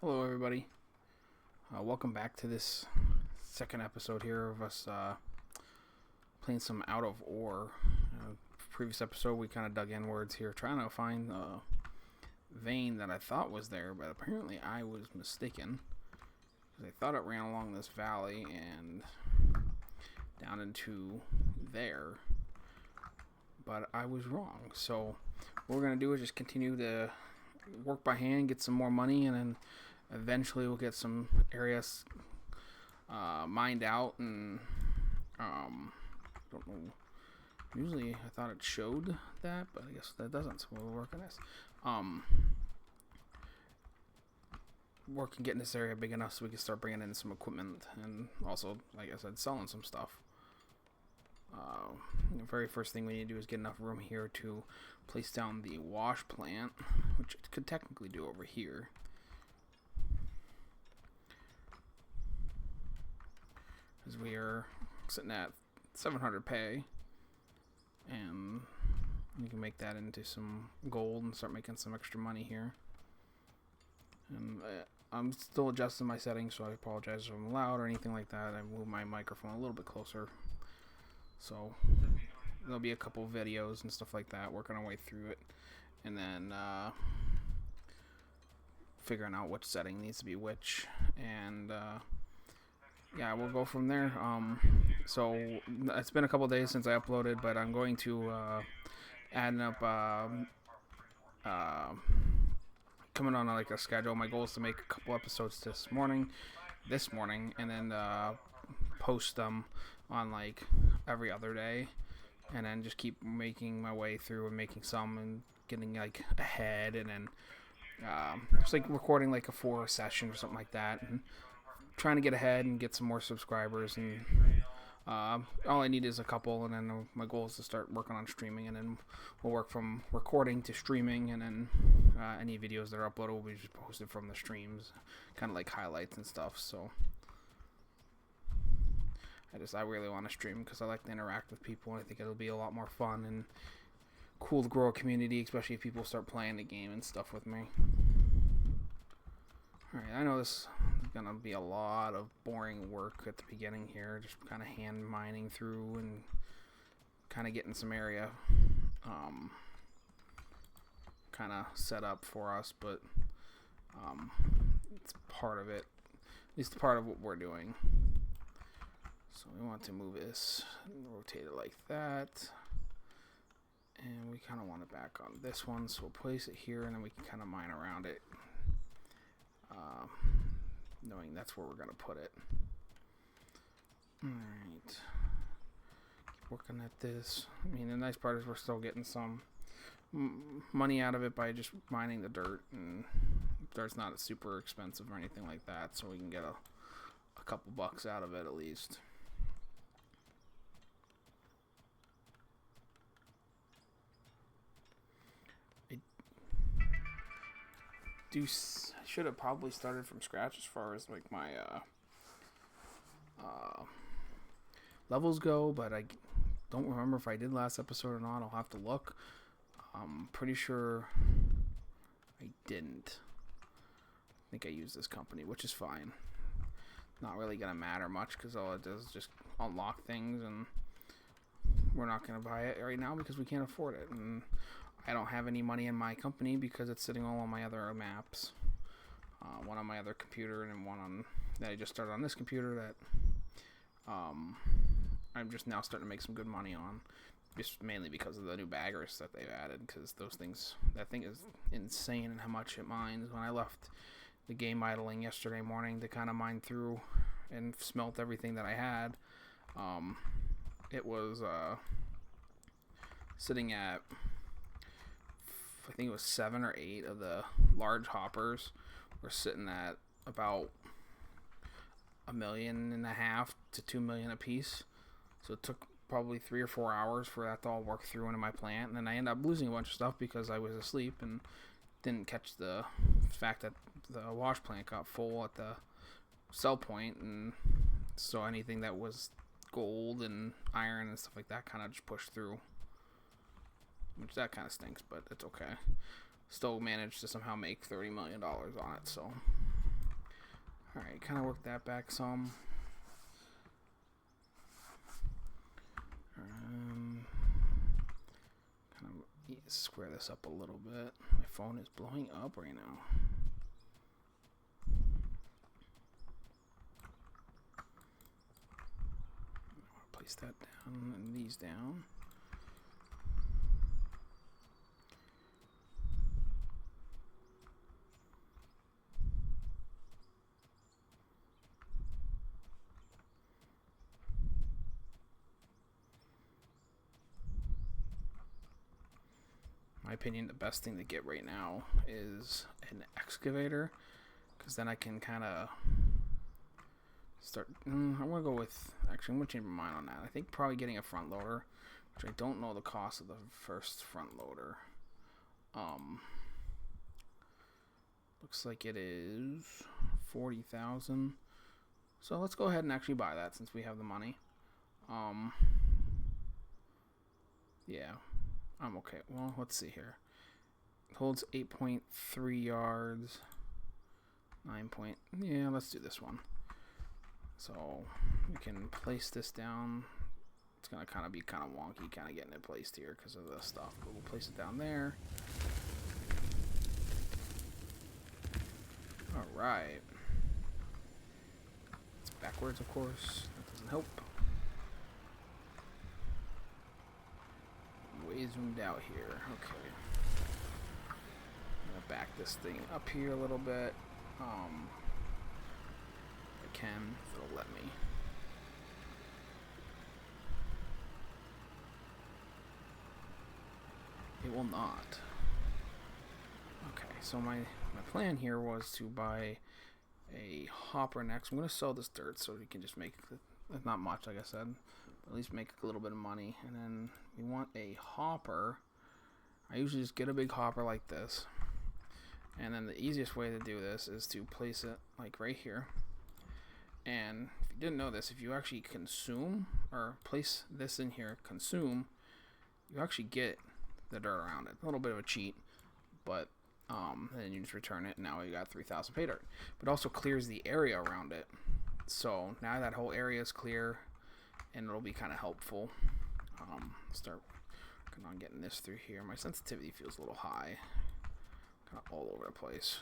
Hello, everybody. Welcome back to this second episode here of us playing some Out of Ore. Previous episode, we kind of dug inwards here, trying to find a vein that I thought was there, but apparently I was mistaken. I thought it ran along this valley and down into there, but I was wrong. So what we're going to do is just continue to work by hand, get some more money, and then eventually we'll get some areas mined out. And don't know, usually I thought it showed that, but I guess that doesn't, so we'll work on this. Working, getting this area big enough so we can start bringing in some equipment, and also, like I said, selling some stuff. The very first thing we need to do is get enough room here to place down the wash plant, which it could technically do over here. Because we are sitting at 700 pay, and you can make that into some gold and start making some extra money here. And I'm still adjusting my settings, so I apologize if I'm loud or anything like that. I moved my microphone a little bit closer, so there'll be a couple videos and stuff like that, working our way through it, and then figuring out which setting needs to be which, and yeah, we'll go from there. So it's been a couple days since I uploaded, but I'm going to add up coming on like a schedule. My goal is to make a couple episodes this morning, and then post them on like every other day, and then just keep making my way through and making some and getting like ahead, and then just like recording like a 4 session or something like that, and trying to get ahead and get some more subscribers. And all I need is a couple, and then my goal is to start working on streaming, and then we'll work from recording to streaming, and then any videos that are uploaded will be just posted from the streams, kind of like highlights and stuff. So I really want to stream because I like to interact with people, and I think it'll be a lot more fun and cool to grow a community, especially if people start playing the game and stuff with me. Alright, I know this is going to be a lot of boring work at the beginning here, just kind of hand mining through and kind of getting some area kind of set up for us, but it's part of it, at least part of what we're doing. So we want to move this and rotate it like that, and we kind of want it back on this one, so we'll place it here, and then we can kind of mine around it, knowing that's where we're going to put it. Alright, keep working at this. I mean, the nice part is we're still getting some money out of it by just mining the dirt, and dirt's not super expensive or anything like that, so we can get a couple bucks out of it at least. I should have probably started from scratch as far as like my levels go, but I don't remember if I did last episode or not. I'll have to look. I'm pretty sure I didn't. I think I used this company, which is fine. Not really gonna matter much because all it does is just unlock things, and we're not gonna buy it right now because we can't afford it, and I don't have any money in my company because it's sitting all on my other maps. One on my other computer, and then one on that I just started on this computer that I'm just now starting to make some good money on, just mainly because of the new baggers that they've added, because that thing is insane in how much it mines. When I left the game idling yesterday morning to kind of mine through and smelt everything that I had, it was sitting at, I think it was 7 or 8 of the large hoppers were sitting at about $1.5 million to $2 million a piece. So it took probably 3 or 4 hours for that to all work through into my plant, and then I ended up losing a bunch of stuff because I was asleep and didn't catch the fact that the wash plant got full at the sell point, and so anything that was gold and iron and stuff like that kind of just pushed through. Which that kind of stinks, but it's okay. Still managed to somehow make $30 million on it, so Alright, kind of work that back some. Kind of square this up a little bit. My phone is blowing up right now. Place that down and these down. My opinion, the best thing to get right now is an excavator, because then I can kind of start. I'm gonna go with, actually, I'm gonna change my mind on that. I think probably getting a front loader, which I don't know the cost of the first front loader. Looks like it is 40,000. So let's go ahead and actually buy that since we have the money. Yeah. I'm okay. Well, let's see here. It holds 8.3 yards. 9 point. Yeah, let's do this one. So we can place this down. It's gonna kind of be kind of wonky, kind of getting it placed here because of the stuff. But we'll place it down there. All right. It's backwards, of course. That doesn't help. Way zoomed out here. Okay. I'm gonna back this thing up here a little bit. If I can, if it'll let me. It will not. Okay, so my plan here was to buy a hopper next. I'm gonna sell this dirt so we can just make not much, like I said. At least make a little bit of money. And then we want a hopper. I usually just get a big hopper like this, and then the easiest way to do this is to place it like right here. And if you didn't know this, if you actually consume or place this in here, consume, you actually get the dirt around it. A little bit of a cheat, but then you just return it, and now you got 3,000 pay dirt. But it also clears the area around it, so now that whole area is clear. And it'll be kind of helpful. Start working on getting this through here. My sensitivity feels a little high, kind of all over the place.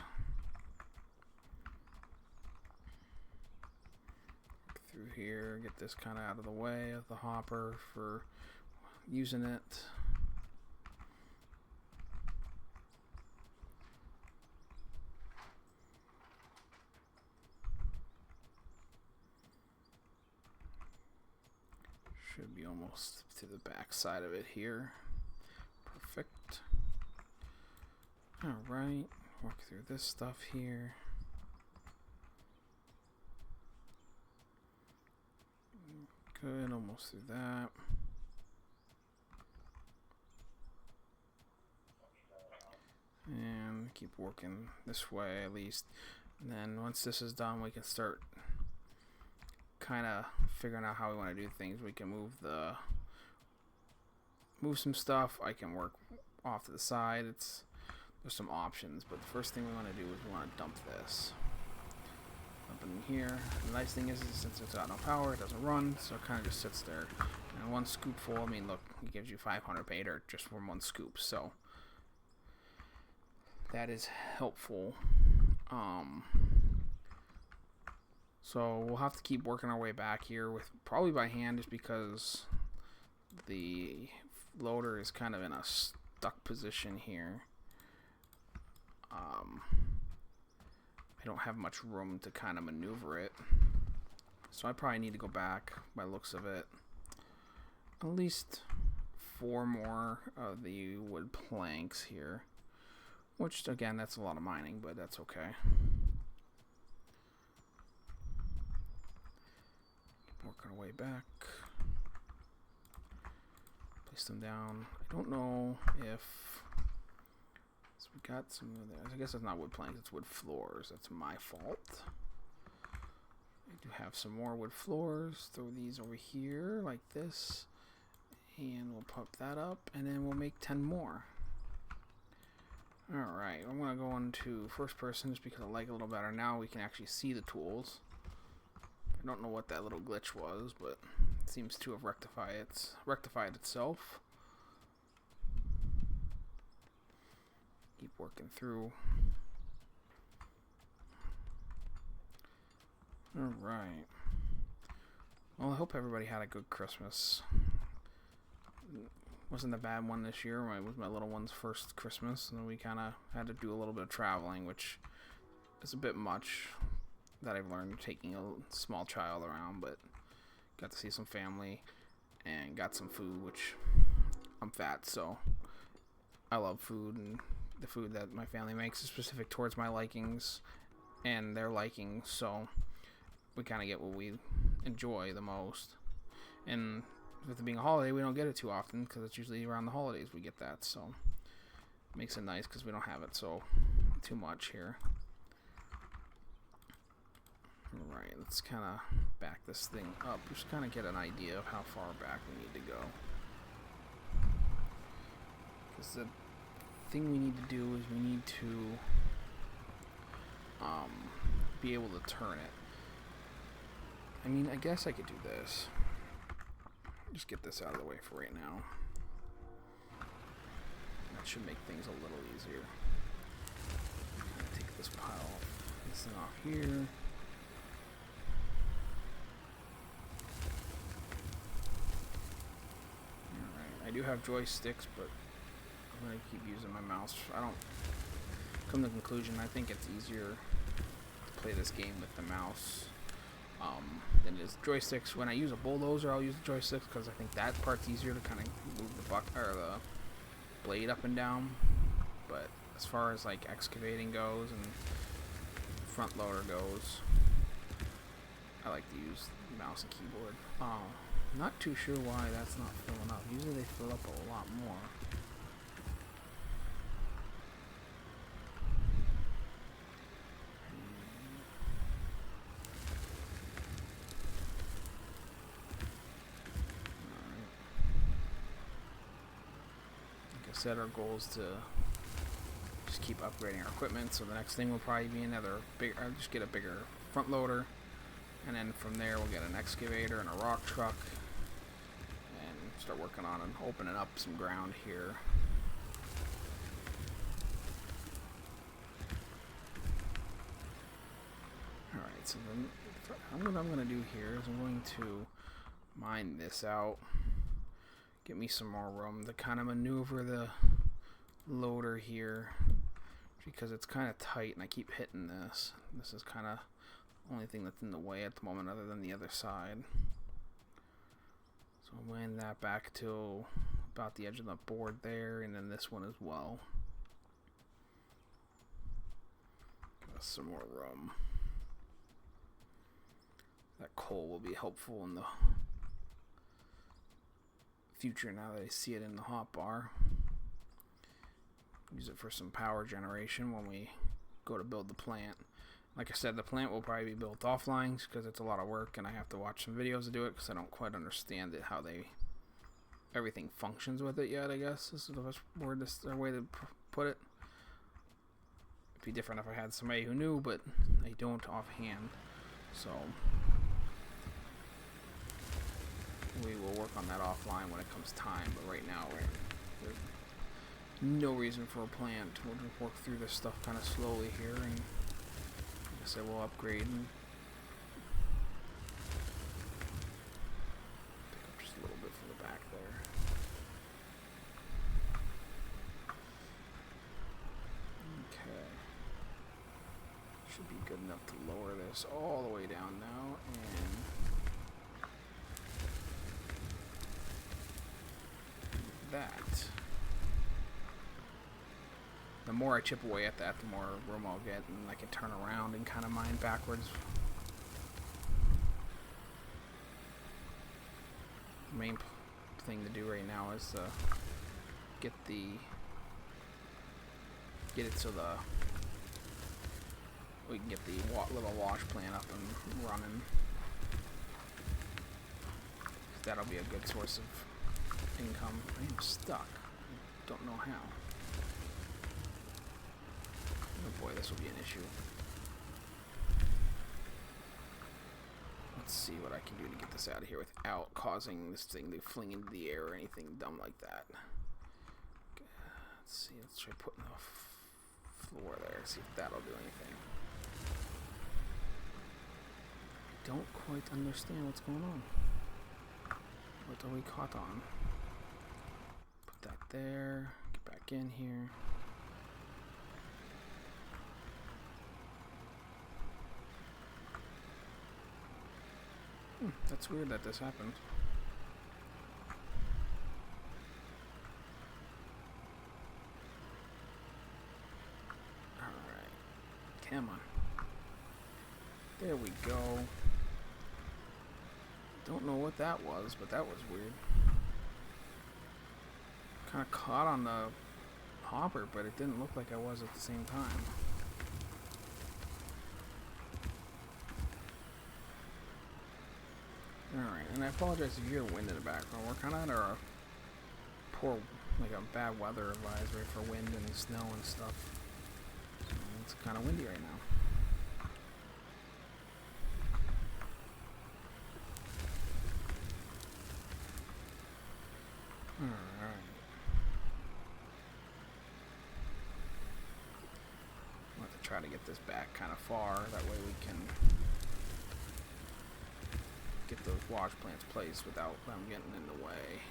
Work through here, get this kind of out of the way of the hopper for using it. Should be almost to the back side of it here. Perfect. Alright, work through this stuff here. Good, almost through that. And keep working this way at least. And then once this is done, we can start kind of figuring out how we want to do things. We can move some stuff. I can work off to the side. There's some options, but the first thing we want to do is we want to dump this up in here. The nice thing is since it's got no power, it doesn't run, so it kind of just sits there. And one scoopful, I mean, look, it gives you 500 pay dirt just from one scoop, so that is helpful. So we'll have to keep working our way back here with probably by hand, just because the loader is kind of in a stuck position here. I don't have much room to kind of maneuver it, so I probably need to go back, by looks of it, at least 4 more of the wood planks here, which again, that's a lot of mining, but that's okay. Working our way back. Place them down. I don't know if so we got some of that. I guess it's not wood planks, it's wood floors. That's my fault. I do have some more wood floors. Throw these over here like this. And we'll pop that up, and then we'll make 10 more. Alright, I'm going to go into first person just because I like it a little better. Now we can actually see the tools. I don't know what that little glitch was, but it seems to have rectified itself. Keep working through. Alright. Well, I hope everybody had a good Christmas. Wasn't a bad one this year. It was my little one's first Christmas, and we kind of had to do a little bit of traveling, which is a bit much that I've learned taking a small child around, but got to see some family and got some food, which I'm fat, so I love food, and the food that my family makes is specific towards my likings and their likings, so we kind of get what we enjoy the most. And with it being a holiday, we don't get it too often because it's usually around the holidays we get that, so it makes it nice because we don't have it so too much here. Alright, let's kind of back this thing up, just kind of get an idea of how far back we need to go. Because the thing we need to do is we need to be able to turn it. I mean, I guess I could do this. Just get this out of the way for right now. That should make things a little easier. Take this pile, this thing off here. Alright, I do have joysticks, but I'm going to keep using my mouse. I don't come to the conclusion, I think it's easier to play this game with the mouse than it is joysticks. When I use a bulldozer, I'll use the joysticks because I think that part's easier to kind of move the blade up and down. But as far as like excavating goes and front loader goes, I like to use mouse and keyboard. Not too sure why that's not filling up. Usually they fill up a lot more. Set our goals to just keep upgrading our equipment, so the next thing will probably be another big, just get a bigger front loader, and then from there we'll get an excavator and a rock truck and start working on and opening up some ground here. Alright, so then what I'm going to do here is I'm going to mine this out. Get me some more room to kind of maneuver the loader here because it's kind of tight and I keep hitting this. This is kind of the only thing that's in the way at the moment other than the other side. So I'll land that back to about the edge of the board there, and then this one as well. Give us some more room. That coal will be helpful in the future now that I see it in the hotbar. Use it for some power generation when we go to build the plant. Like I said, the plant will probably be built offline because it's a lot of work and I have to watch some videos to do it because I don't quite understand it, how everything functions with it yet, I guess. This is the best word, way to put it. It'd be different if I had somebody who knew, but I don't offhand. So we will work on that offline when it comes time, but right now there's no reason for a plant. We'll just work through this stuff kind of slowly here, and like I said, we'll upgrade and pick up just a little bit from the back there. Okay. Should be good enough to lower this all the way down now, and that. The more I chip away at that, the more room I'll get, and I can turn around and kind of mine backwards. The main thing to do right now is get it so we can get the little wash plant up and running. That'll be a good source of income. I am stuck. I don't know how. Oh boy, this will be an issue. Let's see what I can do to get this out of here without causing this thing to fling into the air or anything dumb like that. Okay, let's see, let's try putting the floor there, see if that'll do anything. I don't quite understand what's going on. What are we caught on? Put that there, get back in here. That's weird that this happened. Alright. Come on. There we go. Don't know what that was, but that was weird. Kind of caught on the hopper, but it didn't look like I was at the same time. Alright, and I apologize if you hear wind in the background. We're kind of under a poor, like a bad weather advisory for wind and snow and stuff. So it's kind of windy right now. Alright. I'll have to try to get this back kind of far. That way we can get those wash plants placed without them getting in the way.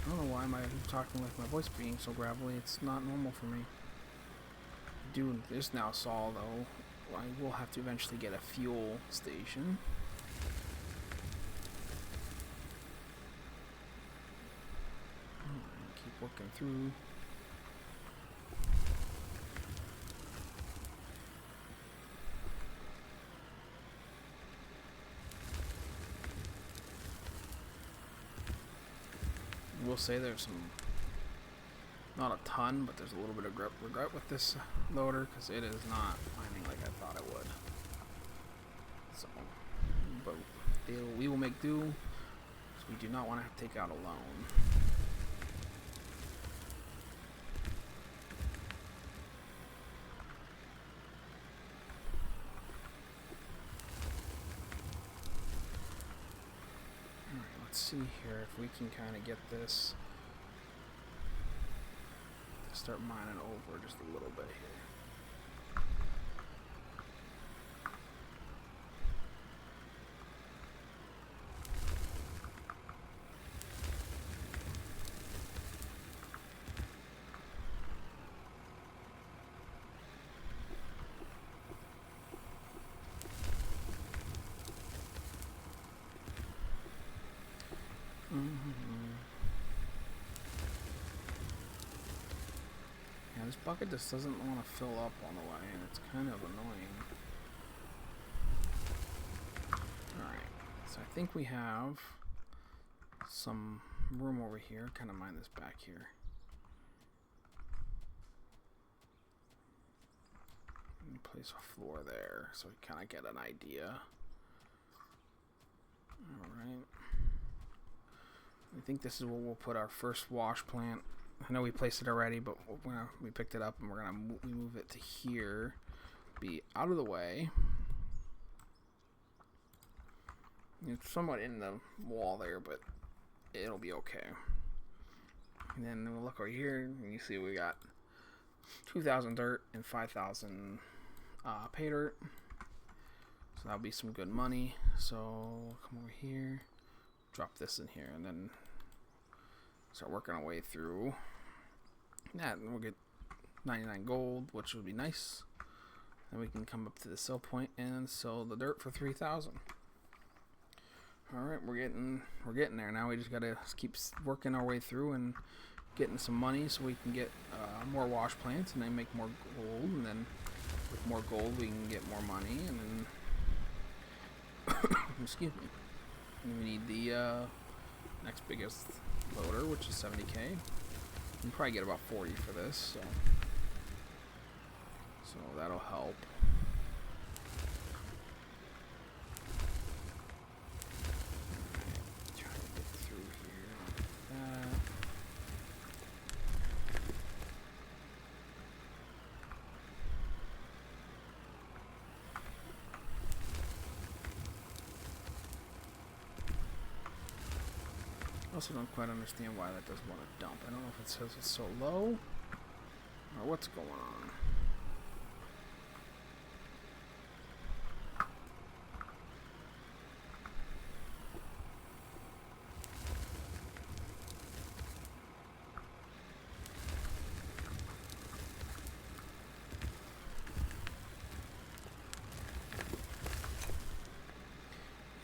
I don't know why I'm talking with my voice being so gravelly. It's not normal for me. Doing this now saw though, I will have to eventually get a fuel station. Keep working through. I will say there's some, not a ton, but there's a little bit of regret with this loader because it is not mining like I thought it would. So, but we will make do because we do not want to take out a loan. Let's see here if we can kind of get this to start mining over just a little bit here. Yeah, this bucket just doesn't want to fill up on the way, and it's kind of annoying. Alright, so I think we have some room over here. Kind of mine this back here. And place a floor there so we kind of get an idea. Alright. I think this is where we'll put our first wash plant. I know we placed it already, but we picked it up and we're gonna move it to here, be out of the way. It's somewhat in the wall there, but it'll be okay. And then we'll look over here and you see we got 2,000 dirt and 5,000 pay dirt. So that'll be some good money. So we'll come over here, drop this in here, and then start working our way through that, and we'll get 99 gold, which would be nice. Then we can come up to the sell point and sell the dirt for 3,000. All right, we're getting there now. We just gotta keep working our way through and getting some money so we can get more wash plants and then make more gold, and then with more gold we can get more money, and then excuse me. And we need the next biggest loader, which is 70k. We can probably get about 40 for this, so that'll help. Try to get through here like that. also don't quite understand why that doesn't want to dump. I don't know if it says it's so low or what's going on.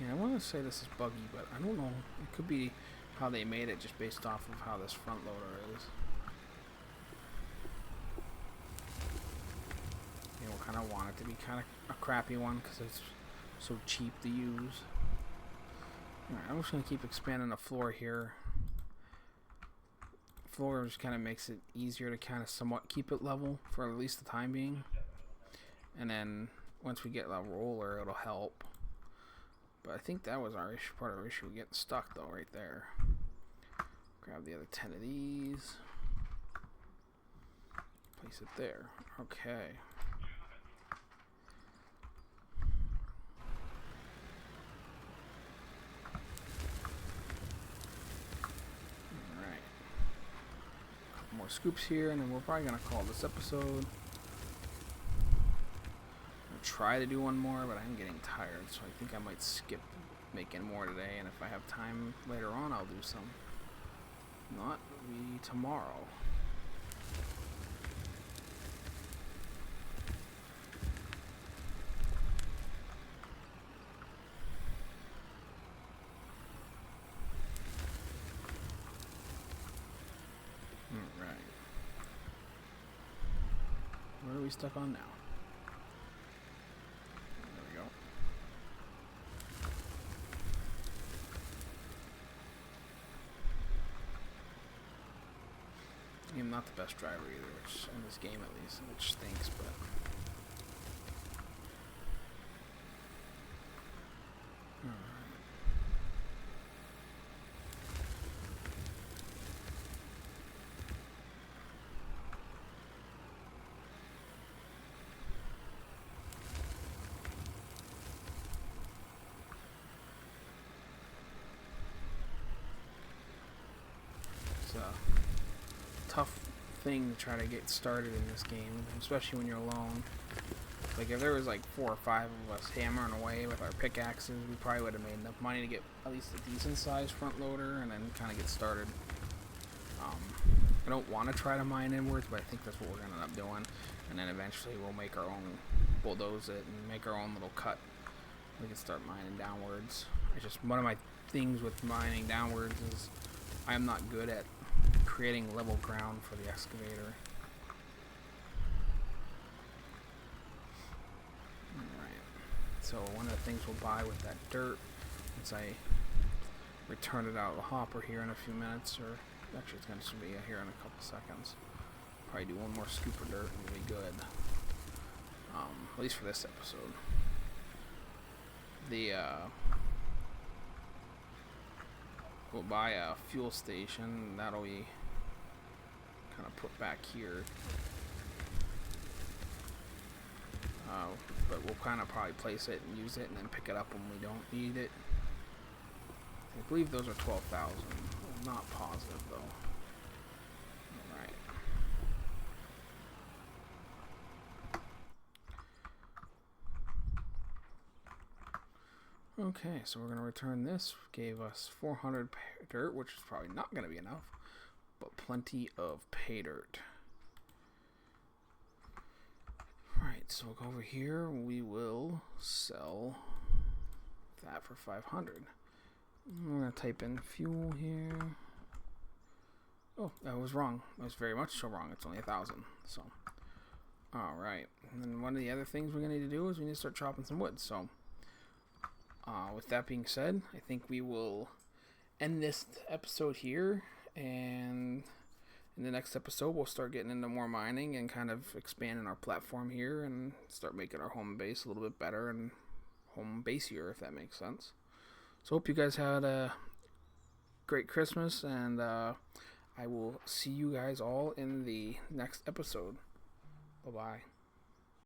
Yeah, I want to say this is buggy, but I don't know. It could be how they made it just based off of how this front loader is. You know, kind of want it to be kind of a crappy one because it's so cheap to use. Alright, I'm just going to keep expanding the floor here. Floor just kind of makes it easier to kind of somewhat keep it level for at least the time being. And then once we get a roller, it'll help. But I think that was our issue, part of our issue, getting stuck though right there. Grab the other 10 of these. Place it there. Okay. Alright. Couple more scoops here, and then we're probably going to call this episode. Try to do one more, but I'm getting tired, so I think I might skip making more today, and if I have time later on, I'll do some. Not be tomorrow. Alright. What are we stuck on now? I'm not the best driver either, which in this game at least, which stinks, but it's a tough thing to try to get started in this game, especially when you're alone. Like if there was like 4 or 5 of us hammering away with our pickaxes, we probably would have made enough money to get at least a decent sized front loader and then kind of get started. I don't want to try to mine inwards, but I think that's what we're going to end up doing, and then eventually we'll make our own, bulldoze it and make our own little cut. We can start mining downwards. It's just one of my things with mining downwards is I'm not good at creating level ground for the excavator. Alright, so one of the things we'll buy with that dirt, once I return it out of the hopper here in a few minutes, or actually it's going to be here in a couple seconds. Probably do one more scoop of dirt and we'll be good. At least for this episode. We'll buy a fuel station, that'll be kind of put back here. But we'll kind of probably place it and use it and then pick it up when we don't need it. I believe those are 12,000. I'm not positive though. Alright. Okay, so we're going to return this. Gave us 400 pay dirt, which is probably not going to be enough, but plenty of pay dirt. Alright, so we'll go over here. We will sell that for 500. We're going to type in fuel here. Oh, I was wrong. I was very much so wrong. It's only 1,000. So, alright. And then one of the other things we're going to need to do is we need to start chopping some wood. So, with that being said, I think we will end this episode here, and in the next episode we'll start getting into more mining and kind of expanding our platform here and start making our home base a little bit better and home basier, if that makes sense. So hope you guys had a great Christmas, and I will see you guys all in the next episode. Bye-bye.